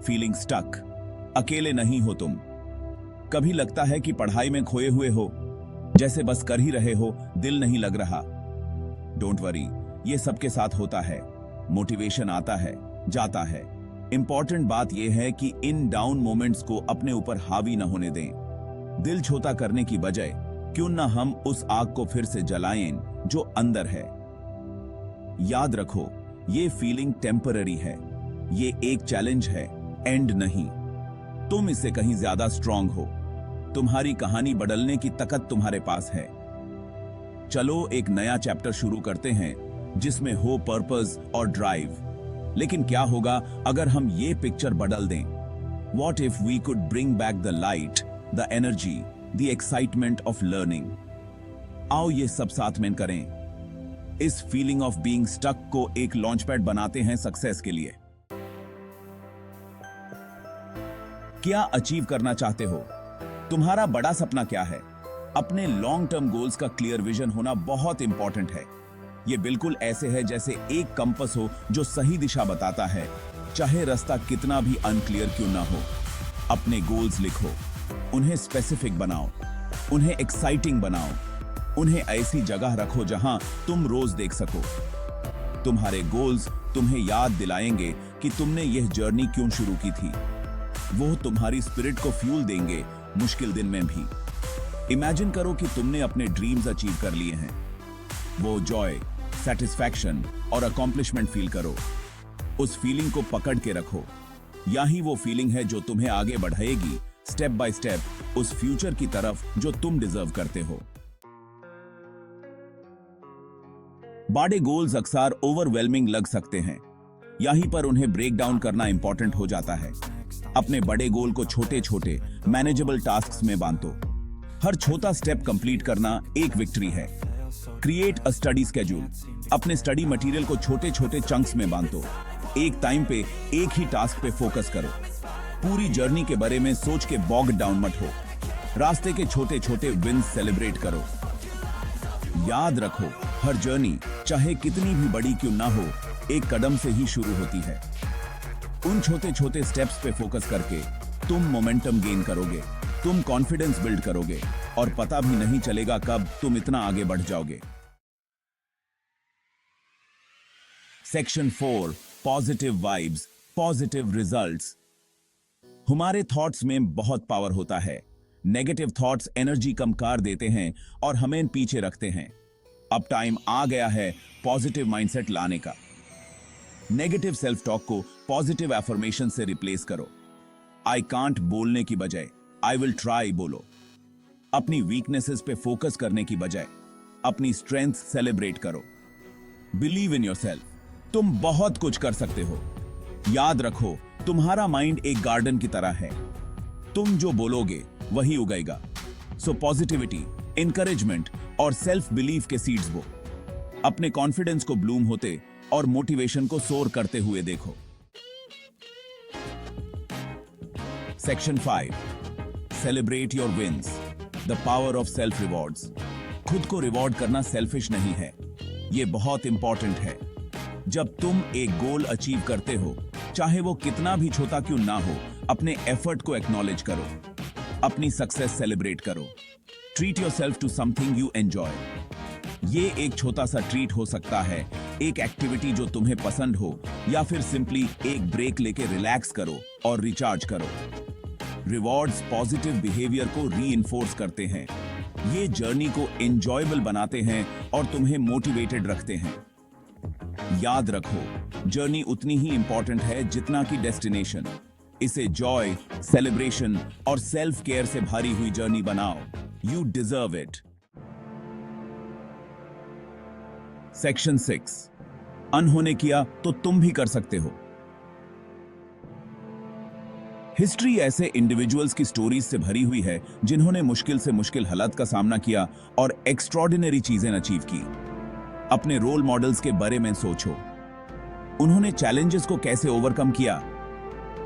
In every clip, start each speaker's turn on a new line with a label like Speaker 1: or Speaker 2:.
Speaker 1: Feeling stuck. अकेले नहीं हो तुम। कभी लगता है कि पढ़ाई में खोए हुए हो, जैसे बस कर ही रहे हो, दिल नहीं लग रहा। डोंट वरी, ये सबके साथ होता है। मोटिवेशन आता है, जाता है। इंपॉर्टेंट बात यह है कि इन डाउन मोमेंट्स को अपने ऊपर हावी न होने दें। दिल छोटा करने की बजाय क्यों ना हम उस आग को फिर से जलाएं जो अंदर है। याद रखो, ये फीलिंग टेम्पररी है। ये एक चैलेंज है, एंड नहीं। तुम इससे कहीं ज्यादा स्ट्रांग हो। तुम्हारी कहानी बदलने की ताकत तुम्हारे पास है। चलो एक नया चैप्टर शुरू करते हैं जिसमें हो पर्पस और ड्राइव। लेकिन क्या होगा अगर हम ये पिक्चर बदल दें? What if we could bring back the light, the energy, the excitement of learning? आओ ये सब साथ में करें। इस फीलिंग ऑफ बीइंग स्टक को एक लॉन्च पैड बनाते हैं सक्सेस के लिए। क्या अचीव करना चाहते हो? तुम्हारा बड़ा सपना क्या है? अपने लॉन्ग टर्म गोल्स का क्लियर विजन होना बहुत इंपॉर्टेंट है। ये बिल्कुल ऐसे है जैसे एक कंपास हो जो सही दिशा बताता है, चाहे रास्ता कितना भी अनक्लियर क्यों ना हो। अपने गोल्स लिखो, उन्हें स्पेसिफिक बनाओ, उन्हें एक्साइटिंग बनाओ, उन्हें ऐसी जगह रखो जहां तुम रोज देख सको। तुम्हारे गोल्स तुम्हें याद दिलाएंगे कि तुमने यह जर्नी क्यों शुरू की थी। वो तुम्हारी स्पिरिट को फ्यूल देंगे मुश्किल दिन में भी। इमेजिन करो कि तुमने अपने ड्रीम्स अचीव कर लिए हैं। वो जॉय, सेटिस्फैक्शन और अकॉम्प्लिशमेंट फील करो। उस फीलिंग को पकड़ के रखो। यही वो फीलिंग है जो तुम्हें आगे बढ़ाएगी स्टेप बाय स्टेप उस फ्यूचर की तरफ जो तुम डिजर्व करते हो। बड़े गोल्स अक्सर ओवरवेलमिंग लग सकते हैं। यहीं पर उन्हें ब्रेक डाउन करना इंपॉर्टेंट हो जाता है। अपने बड़े गोल को छोटे छोटे मैनेजेबल टास्क्स में बांटो। हर छोटा स्टेप कंप्लीट करना एक विक्ट्री है। Create a study schedule. अपने स्टडी मटेरियल को छोटे छोटे चंक्स में बांटो। एक टाइम पे एक ही टास्क पे फोकस करो। पूरी जर्नी के बारे में सोच के बॉग डाउन मत हो। रास्ते के छोटे छोटे विन्स सेलिब्रेट करो। याद रखो, हर जर्नी चाहे कितनी भी बड़ी क्यों ना हो, एक कदम से ही शुरू होती है। उन छोटे छोटे स्टेप्स पे फोकस करके तुम मोमेंटम गेन करोगे, तुम कॉन्फिडेंस बिल्ड करोगे और पता भी नहीं चलेगा कब तुम इतना आगे बढ़ जाओगे। Section 4, positive vibes, positive results. हमारे थॉट्स में बहुत पावर होता है। नेगेटिव थॉट्स एनर्जी कम कर देते हैं और हमें पीछे रखते हैं। अब टाइम आ गया है पॉजिटिव माइंडसेट लाने का। नेगेटिव सेल्फ टॉक को पॉजिटिव एफर्मेशन से रिप्लेस करो। आई कांट बोलने की बजाय आई विल ट्राई बोलो। अपनी वीकनेसेस पे फोकस करने की बजाय अपनी स्ट्रेंथ सेलिब्रेट करो। Believe in yourself. तुम बहुत कुछ कर सकते हो। याद रखो, तुम्हारा माइंड एक गार्डन की तरह है। तुम जो बोलोगे वही उगेगा। सो पॉजिटिविटी, इंकरेजमेंट और सेल्फ बिलीफ के सीड्स बो। अपने कॉन्फिडेंस को ब्लूम होते और मोटिवेशन को सोर करते हुए देखो। Section 5, celebrate your wins, the power of self rewards. खुद को रिवॉर्ड करना सेल्फिश नहीं है, यह बहुत इंपॉर्टेंट है। जब तुम एक गोल अचीव करते हो, चाहे वो कितना भी छोटा क्यों ना हो, अपने एफर्ट को एक्नॉलेज करो। अपनी सक्सेस सेलिब्रेट करो। Treat yourself to something you enjoy. ये एक छोटा सा ट्रीट हो सकता है, एक एक्टिविटी जो तुम्हें पसंद हो, या फिर सिंपली एक ब्रेक लेके रिलैक्स करो और रिचार्ज करो। रिवॉर्ड्स पॉजिटिव बिहेवियर को रीइंफोर्स करते हैं। ये जर्नी को एंजॉयबल बनाते हैं और तुम्हें मोटिवेटेड रखते हैं। याद रखो, जर्नी उतनी ही इंपॉर्टेंट है जितना कि डेस्टिनेशन। इसे जॉय, सेलिब्रेशन और सेल्फ केयर से भरी हुई जर्नी बनाओ। You deserve it. सेक्शन 6, अनहोने किया तो तुम भी कर सकते हो। हिस्ट्री ऐसे इंडिविजुअल्स की स्टोरीज से भरी हुई है जिन्होंने मुश्किल से मुश्किल हालात का सामना किया और एक्स्ट्रॉर्डिनरी चीजें अचीव की। अपने रोल मॉडल्स के बारे में सोचो। उन्होंने चैलेंजेस को कैसे ओवरकम किया?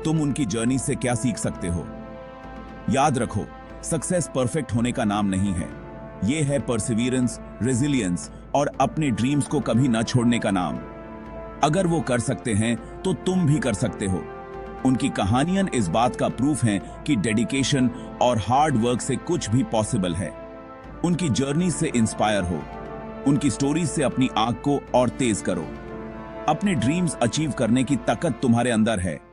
Speaker 1: तुम उनकी जर्नी से क्या सीख सकते हो? याद रखो, सक्सेस परफेक्ट होने का नाम नहीं है। यह है परसिवियरेंस, रेजिलियंस और अपने ड्रीम्स को कभी ना छोड़ने का नाम। अगर वो कर सकते हैं तो तुम भी कर सकते हो। उनकी कहानियां इस बात का प्रूफ हैं कि डेडिकेशन और हार्ड वर्क से कुछ भी पॉसिबल है। उनकी जर्नी से इंस्पायर हो, उनकी स्टोरी से अपनी आंख को और तेज करो। अपने ड्रीम्स अचीव करने की ताकत तुम्हारे अंदर है।